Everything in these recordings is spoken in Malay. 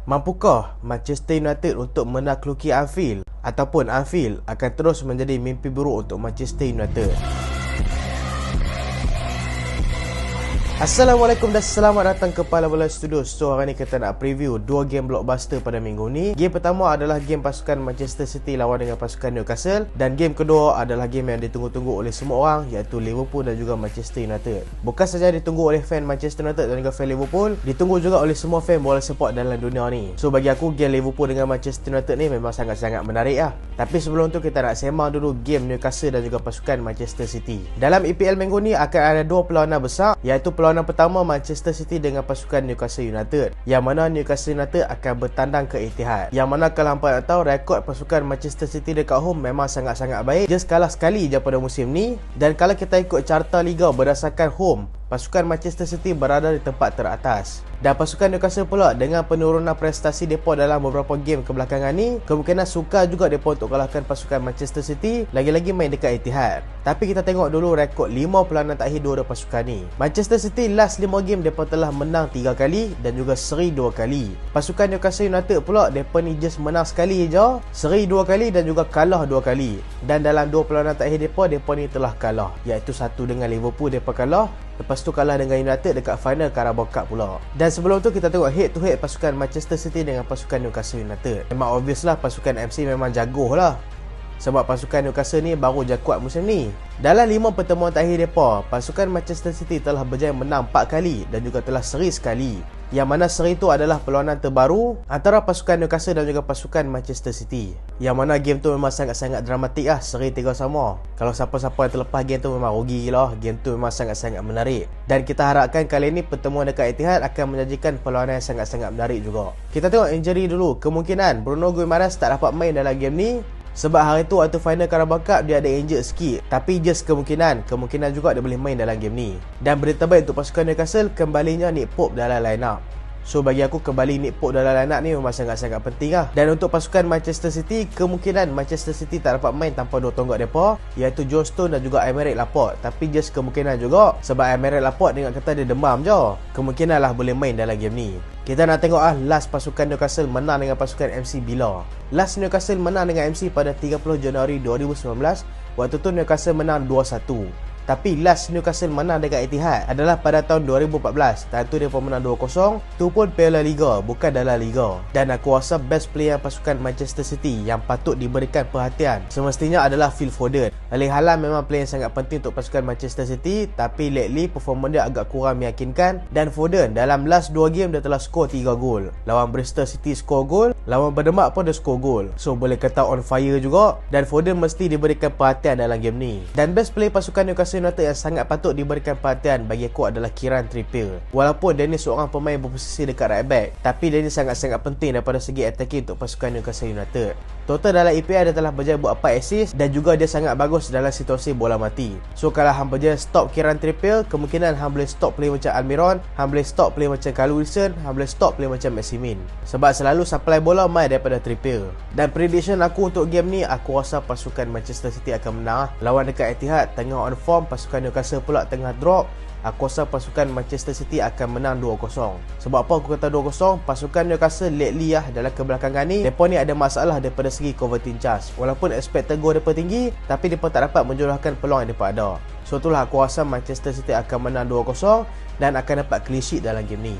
Mampukah Manchester United untuk menakluki Anfield? Ataupun Anfield akan terus menjadi mimpi buruk untuk Manchester United? Assalamualaikum dan selamat datang ke Pala Bola Studio. So hari ni kita nak preview dua game blockbuster pada minggu ni. Game pertama adalah game pasukan Manchester City lawan dengan pasukan Newcastle, dan game kedua adalah game yang ditunggu-tunggu oleh semua orang, iaitu Liverpool dan juga Manchester United. Bukan saja ditunggu oleh fan Manchester United dan juga fan Liverpool, ditunggu juga oleh semua fan bola sepak dalam dunia ni. So bagi aku game Liverpool dengan Manchester United ni memang sangat-sangat menarik lah. Tapi sebelum tu kita nak sembang dulu game Newcastle dan juga pasukan Manchester City. Dalam EPL minggu ni akan ada dua perlawanan besar, iaitu perlawanan pertama Manchester City dengan pasukan Newcastle United, yang mana Newcastle United akan bertandang ke Etihad. Yang mana kalau hampa nak tahu, rekod pasukan Manchester City dekat home memang sangat-sangat baik. Just kalah sekali je pada musim ni. Dan kalau kita ikut carta liga berdasarkan home, pasukan Manchester City berada di tempat teratas. Dan pasukan Newcastle pula dengan penurunan prestasi mereka dalam beberapa game kebelakangan ni, kemungkinan sukar juga mereka untuk kalahkan pasukan Manchester City, lagi-lagi main dekat Etihad. Tapi kita tengok dulu rekod 5 perlawanan terakhir dua pasukan ni. Manchester City last 5 game mereka telah menang 3 kali dan juga seri 2 kali. Pasukan Newcastle United pula, mereka ni just menang sekali je, seri 2 kali dan juga kalah 2 kali. Dan dalam 2 perlawanan terakhir mereka ni telah kalah, iaitu satu dengan Liverpool mereka kalah, lepas tu kalah dengan United dekat final Carabao Cup pula. Dan sebelum tu kita tengok head to head pasukan Manchester City dengan pasukan Newcastle United. Memang obvious lah pasukan MC memang jago lah, sebab pasukan Newcastle ni baru je kuat musim ni. Dalam 5 pertemuan terakhir mereka, pasukan Manchester City telah berjaya menang 4 kali dan juga telah seri sekali. Yang mana seri itu adalah perlawanan terbaru antara pasukan Newcastle dan juga pasukan Manchester City. Yang mana game tu memang sangat-sangat dramatik lah, seri 3 sama. Kalau siapa-siapa yang terlepas game tu memang rugi lah. Game tu memang sangat-sangat menarik. Dan kita harapkan kali ni pertemuan dekat Etihad akan menyajikan perlawanan yang sangat-sangat menarik juga. Kita tengok injury dulu. Kemungkinan Bruno Guimaraes tak dapat main dalam game ni, sebab hari tu waktu final Carabao Cup dia ada injured sikit. Tapi just kemungkinan juga dia boleh main dalam game ni. Dan berita baik untuk pasukan Newcastle, kembalinya Nick Pope dalam line up. So bagi aku kembali Nick Pope dalam line up ni memang sangat-sangat penting lah. Dan untuk pasukan Manchester City, kemungkinan Manchester City tak dapat main tanpa dua tonggak mereka, iaitu John Stones dan juga Aymeric Laporte. Tapi just kemungkinan juga, sebab Aymeric Laporte dengar kata dia demam je, kemungkinan lah boleh main dalam game ni. Kita nak tengok last pasukan Newcastle menang dengan pasukan MC Villa. Last Newcastle menang dengan MC pada 30 Januari 2019. Waktu tu Newcastle menang 2-1. Tapi last Newcastle menang dekat Etihad adalah pada tahun 2014. Tahun tu dia pun menang 2-0. Tu pun Piala Liga, bukan dalam Liga. Dan aku rasa best player pasukan Manchester City yang patut diberikan perhatian semestinya adalah Phil Foden. Erling Haaland memang player yang sangat penting untuk pasukan Manchester City, tapi lately performance dia agak kurang meyakinkan. Dan Foden dalam last 2 game dia telah skor 3 gol. Lawan Bristol City skor gol, lawan Berdemak pun dia skor gol. So boleh kata on fire juga. Dan Foden mesti diberikan perhatian dalam game ni. Dan best player pasukan Newcastle United yang sangat patut diberikan perhatian bagi aku adalah Kieran Trippier. Walaupun dia ni seorang pemain berposisi dekat right back, tapi dia ni sangat-sangat penting daripada segi attacking untuk pasukan Newcastle United. Total dalam EPL dia telah berjaya buat 4 assist dan juga dia sangat bagus dalam situasi bola mati. So kalau hang berjaya stop Kieran Trippier, kemungkinan hang boleh stop player macam Almiron, hang boleh stop player macam Callum Wilson, hang boleh stop player macam Maximin. Sebab selalu supply bola main daripada Trippier. Dan prediction aku untuk game ni, aku rasa pasukan Manchester City akan menang. Lawan dekat Etihad tengah on form, pasukan Newcastle pula tengah drop. Aku rasa pasukan Manchester City akan menang 2-0. Sebab apa aku kata 2-0? Pasukan Newcastle lately dalam kebelakangan ni, mereka ni ada masalah daripada segi converting chance. Walaupun expected goal mereka tinggi, tapi mereka tak dapat menjurahkan peluang yang mereka ada. So itulah aku rasa Manchester City akan menang 2-0 dan akan dapat clean sheet dalam game ni.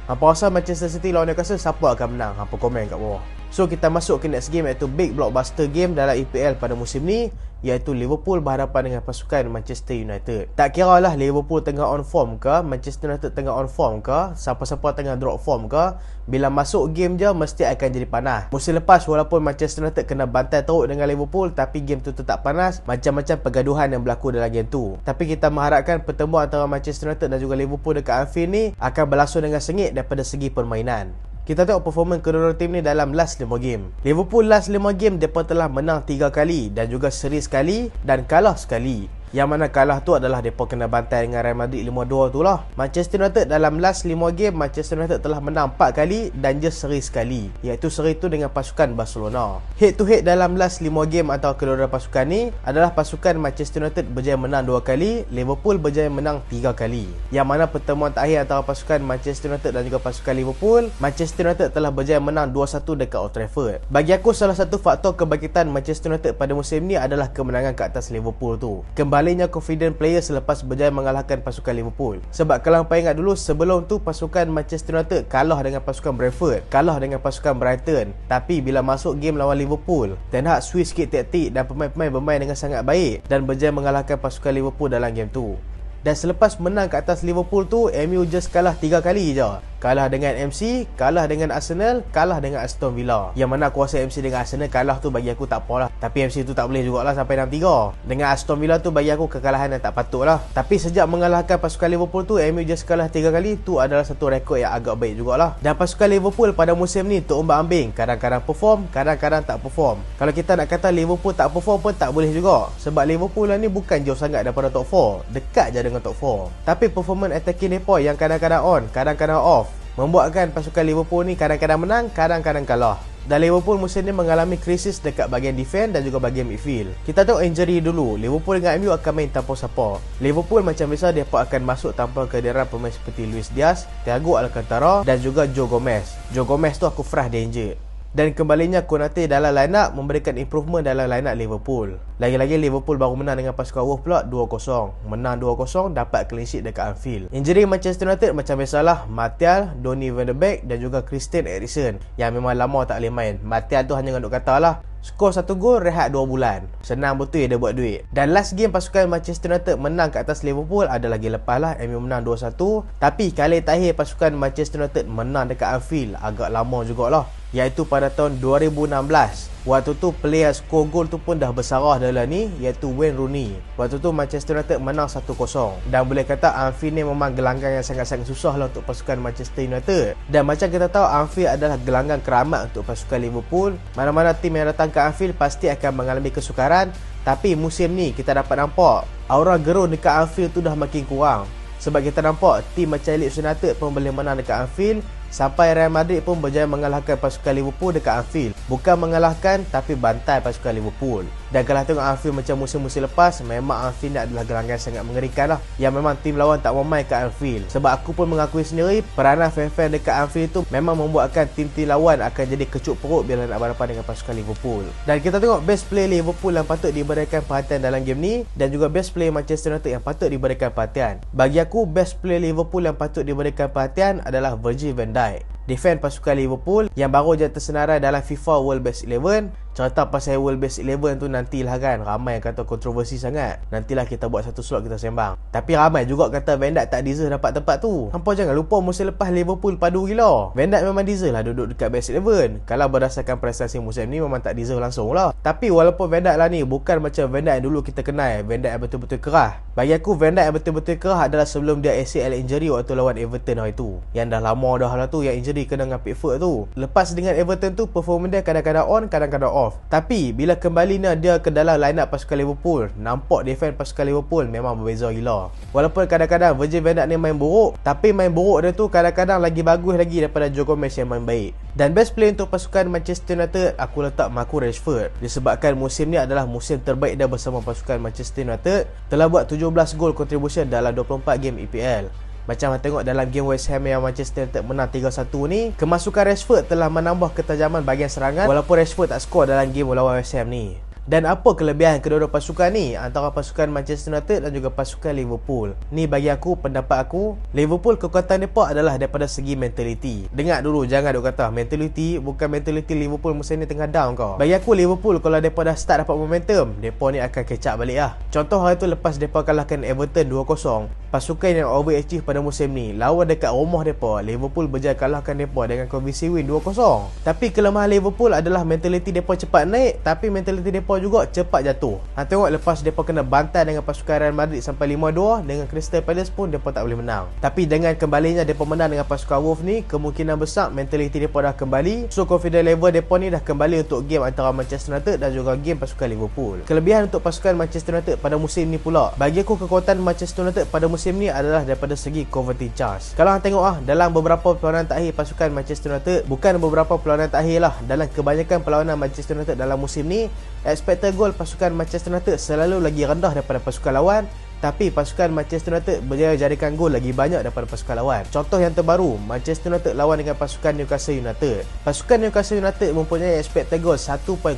Hampa rasa Manchester City lawan Newcastle siapa akan menang? Hampa komen kat bawah. So kita masuk ke next game, iaitu big blockbuster game dalam EPL pada musim ni, iaitu Liverpool berhadapan dengan pasukan Manchester United. Tak kira lah Liverpool tengah on form ke, Manchester United tengah on form ke, siapa-siapa tengah drop form ke, bila masuk game je mesti akan jadi panas. Musim lepas walaupun Manchester United kena bantai teruk dengan Liverpool, tapi game tu tetap panas. Macam-macam pergaduhan yang berlaku dalam game tu. Tapi kita mengharapkan pertemuan antara Manchester United dan juga Liverpool dekat Anfield ni akan berlangsung dengan sengit daripada segi permainan. Kita tengok performance kedua-dua tim ni dalam last 5 game. Liverpool last 5 game mereka telah menang 3 kali dan juga seri sekali dan kalah sekali. Yang mana kalah tu adalah mereka kena bantai dengan Real Madrid 5-2 tu lah. Manchester United dalam last 5 game, Manchester United telah menang 4 kali dan just seri sekali, iaitu seri tu dengan pasukan Barcelona. Head to head dalam last 5 game antara kedua-dua pasukan ni adalah pasukan Manchester United berjaya menang 2 kali, Liverpool berjaya menang 3 kali. Yang mana pertemuan terakhir antara pasukan Manchester United dan juga pasukan Liverpool, Manchester United telah berjaya menang 2-1 dekat Old Trafford. Bagi aku salah satu faktor kebangkitan Manchester United pada musim ni adalah kemenangan ke atas Liverpool tu. Kembalinya confident player selepas berjaya mengalahkan pasukan Liverpool. Sebab kalau hampa ingat dulu, sebelum tu pasukan Manchester United kalah dengan pasukan Brentford, kalah dengan pasukan Brighton. Tapi bila masuk game lawan Liverpool, Ten Hag switch sikit taktik dan pemain-pemain bermain dengan sangat baik dan berjaya mengalahkan pasukan Liverpool dalam game tu. Dan selepas menang ke atas Liverpool tu, MU just kalah 3 kali je. Kalah dengan MC, kalah dengan Arsenal, kalah dengan Aston Villa. Yang mana aku rasa MC dengan Arsenal kalah tu bagi aku tak apa lah. Tapi MC tu tak boleh jugalah sampai 6-3. Dengan Aston Villa tu bagi aku kekalahan yang tak patut lah. Tapi sejak mengalahkan pasukan Liverpool tu, MU just kalah 3 kali. Tu adalah satu rekod yang agak baik jugalah. Dan pasukan Liverpool pada musim ni terombang-ambing. Kadang-kadang perform, kadang-kadang tak perform. Kalau kita nak kata Liverpool tak perform pun tak boleh juga. Sebab Liverpool ni bukan jauh sangat daripada top 4. Dekat je dengan top 4. Tapi performance attacking mereka yang kadang-kadang on, kadang-kadang off, membuatkan pasukan Liverpool ni kadang-kadang menang, kadang-kadang kalah. Dan Liverpool musim ni mengalami krisis dekat bahagian defense dan juga bahagian midfield. Kita tengok injury dulu. Liverpool dengan MU akan main tanpa siapa. Liverpool macam biasa mereka akan masuk tanpa kehadiran pemain seperti Luis Diaz, Thiago Alcantara dan juga Joe Gomez. Joe Gomez tu aku frah dia injured. Dan kembalinya Konate dalam line up memberikan improvement dalam line up Liverpool. Lagi-lagi Liverpool baru menang dengan pasukan Wolves pula 2-0. Menang 2-0, dapat clean sheet dekat Anfield. Injury Manchester United macam biasalah, Martial, Donny van de Beek dan juga Christian Eriksen yang memang lama tak boleh main. Martial tu hanya ngaduk kata lah. Skor 1 gol, rehat 2 bulan. Senang betul dia buat duit. Dan last game pasukan Manchester United menang ke atas Liverpool ada lagi lepas lah. MU menang 2-1. Tapi kali terakhir pasukan Manchester United menang dekat Anfield agak lama jugalah, iaitu pada tahun 2016. Waktu tu player skor gol tu pun dah bersarah dalam ni, iaitu Wayne Rooney. Waktu tu Manchester United menang 1-0. Dan boleh kata Anfield ni memang gelanggang yang sangat-sangat susah lah untuk pasukan Manchester United. Dan macam kita tahu, Anfield adalah gelanggang keramat untuk pasukan Liverpool. Mana-mana tim yang datang ke Anfield pasti akan mengalami kesukaran. Tapi musim ni kita dapat nampak aura gerun dekat Anfield tu dah makin kurang. Sebab kita nampak tim macam Leeds United pun boleh menang dekat Anfield. Sampai Real Madrid pun berjaya mengalahkan pasukan Liverpool dekat Anfield. Bukan mengalahkan, tapi bantai pasukan Liverpool. Dan kalau tengok Anfield macam musim-musim lepas, memang Anfield ni adalah gelanggang sangat mengerikan lah. Yang memang tim lawan tak mau main ke Anfield. Sebab aku pun mengakui sendiri, peranan fan-fan dekat Anfield tu memang membuatkan tim-tim lawan akan jadi kecut perut bila nak berhadapan dengan pasukan Liverpool. Dan kita tengok best player Liverpool yang patut diberikan perhatian dalam game ni, dan juga best player Manchester United yang patut diberikan perhatian. Bagi aku, best player Liverpool yang patut diberikan perhatian adalah Virgil van Dijk. Defend pasukan Liverpool yang baru je tersenarai dalam FIFA World Best 11. Cerita pasal World Best 11 tu nantilah kan. Ramai yang kata kontroversi sangat. Nantilah kita buat satu slot kita sembang. Tapi ramai juga kata Van Dijk tak deserve dapat tempat tu. Hampa jangan lupa musim lepas Liverpool padu gila. Van Dijk memang deserve lah duduk dekat Best 11. Kalau berdasarkan prestasi musim ni memang tak deserve langsung lah. Tapi walaupun Van Dijk lah ni bukan macam Van Dijk yang dulu kita kenal, Van Dijk yang betul-betul kerah. Bagi aku Van Dijk yang betul-betul kerah adalah sebelum dia ACL injury waktu lawan Everton hari tu. Yang dah lama dah lah tu, yang injury kena dengan Pickford tu. Lepas dengan Everton tu, performance dia kadang-kadang on, kadang-kadang off. Tapi bila kembalinya dia ke dalam line up pasukan Liverpool, nampak defend pasukan Liverpool memang berbeza gila. Walaupun kadang-kadang Virgil van Dijk ni main buruk, tapi main buruk dia tu kadang-kadang lagi bagus lagi daripada Joe Gomez yang main baik. Dan best player untuk pasukan Manchester United, aku letak Marcus Rashford. Disebabkan musim ni adalah musim terbaik dia bersama pasukan Manchester United. Telah buat 17 gol contribution dalam 24 game EPL. Macam tengok dalam game West Ham yang Manchester United menang 3-1 ni, kemasukan Rashford telah menambah ketajaman bahagian serangan, walaupun Rashford tak skor dalam game lawan West Ham ni. Dan apa kelebihan kedua-dua pasukan ni antara pasukan Manchester United dan juga pasukan Liverpool? Ni bagi aku, pendapat aku, Liverpool kekuatan mereka adalah daripada segi mentality. Dengar dulu, jangan duk kata mentality, bukan mentality Liverpool musim ni tengah down kau. Bagi aku Liverpool kalau mereka dah start dapat momentum, mereka ni akan kecap balik lah. Contoh hari tu lepas mereka kalahkan Everton 2-0, pasukan yang overachieve pada musim ni lawan dekat rumah mereka, Liverpool berjaya kalahkan mereka dengan convincing win 2-0. Tapi kelemahan Liverpool adalah mentality mereka cepat naik, tapi mentality mereka depa juga cepat jatuh. Hang tengok lepas depa kena bantai dengan pasukan Real Madrid sampai 5-2, dengan Crystal Palace pun depa tak boleh menang. Tapi dengan kembalinya depa menang dengan pasukan Wolves ni, kemungkinan besar mentaliti depa dah kembali. So confidence level depa ni dah kembali untuk game antara Manchester United dan juga game pasukan Liverpool. Kelebihan untuk pasukan Manchester United pada musim ni pula, bagi aku kekuatan Manchester United pada musim ni adalah daripada segi converting chance. Kalau hang tengok dalam beberapa perlawanan terakhir pasukan Manchester United, bukan beberapa perlawanan terakhir lah, dalam kebanyakan perlawanan Manchester United dalam musim ni, expected goal pasukan Manchester United selalu lagi rendah daripada pasukan lawan. Tapi pasukan Manchester United berjaya jadikan gol lagi banyak daripada pasukan lawan. Contoh yang terbaru, Manchester United lawan dengan pasukan Newcastle United. Pasukan Newcastle United mempunyai expected goal 1.05.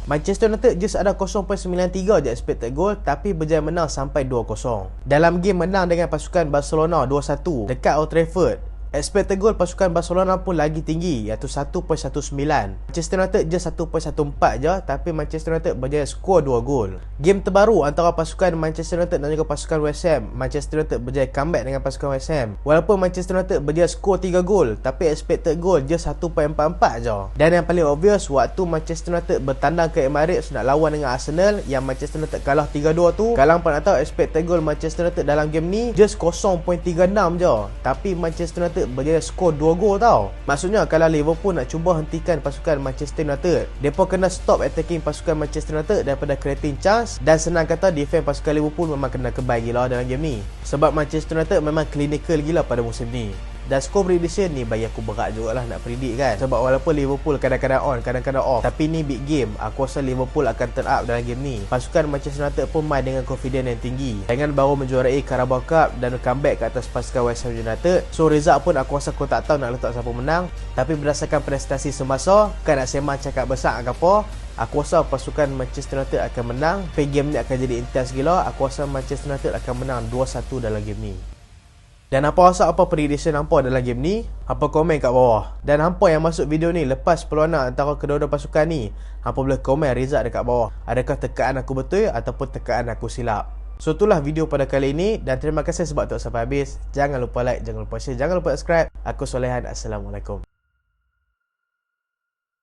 Manchester United just ada 0.93 je expected goal, tapi berjaya menang sampai 2-0. Dalam game menang dengan pasukan Barcelona 2-1 dekat Old Trafford, expected goal pasukan Barcelona pun lagi tinggi, iaitu 1.19. Manchester United je 1.14 je, tapi Manchester United berjaya skor 2 gol. Game terbaru antara pasukan Manchester United dan juga pasukan West Ham, Manchester United berjaya comeback dengan pasukan West Ham. Walaupun Manchester United berjaya skor 3 gol, tapi expected goal je 1.44 je. Dan yang paling obvious, waktu Manchester United bertandang ke Emirates nak lawan dengan Arsenal, yang Manchester United kalah 3-2 tu, kalang pun nak tahu expected goal Manchester United dalam game ni just 0.36 je. Tapi Manchester United berjaya skor 2 gol tau. Maksudnya kalau Liverpool nak cuba hentikan pasukan Manchester United, mereka kena stop attacking pasukan Manchester United daripada creating chance, dan senang kata defend pasukan Liverpool memang kena kebaik gila dalam game ni. Sebab Manchester United memang clinical gila pada musim ni. Dan skor prediction ni bagi aku berat jugalah nak predict kan. Sebab walaupun Liverpool kadang-kadang on, kadang-kadang off, tapi ni big game. Aku rasa Liverpool akan turn up dalam game ni. Pasukan Manchester United pun main dengan confidence yang tinggi, dengan baru menjuarai Carabao Cup dan comeback ke atas pasukan West Ham United. So result pun aku rasa aku tak tahu nak letak siapa menang. Tapi berdasarkan prestasi semasa, kan nak sembang cakap besar ke apa, aku rasa pasukan Manchester United akan menang. Game ni akan jadi intense gila. Aku rasa Manchester United akan menang 2-1 dalam game ni. Dan apa rasa apa prediction hampa dalam game ni? Hampa komen kat bawah. Dan hampa yang masuk video ni lepas perlawanan antara kedua-dua pasukan ni, hampa boleh komen result dekat bawah. Adakah tekaan aku betul ataupun tekaan aku silap? So itulah video pada kali ini, dan terima kasih sebab tengok sampai habis. Jangan lupa like, jangan lupa share, jangan lupa subscribe. Aku Solehan, Assalamualaikum.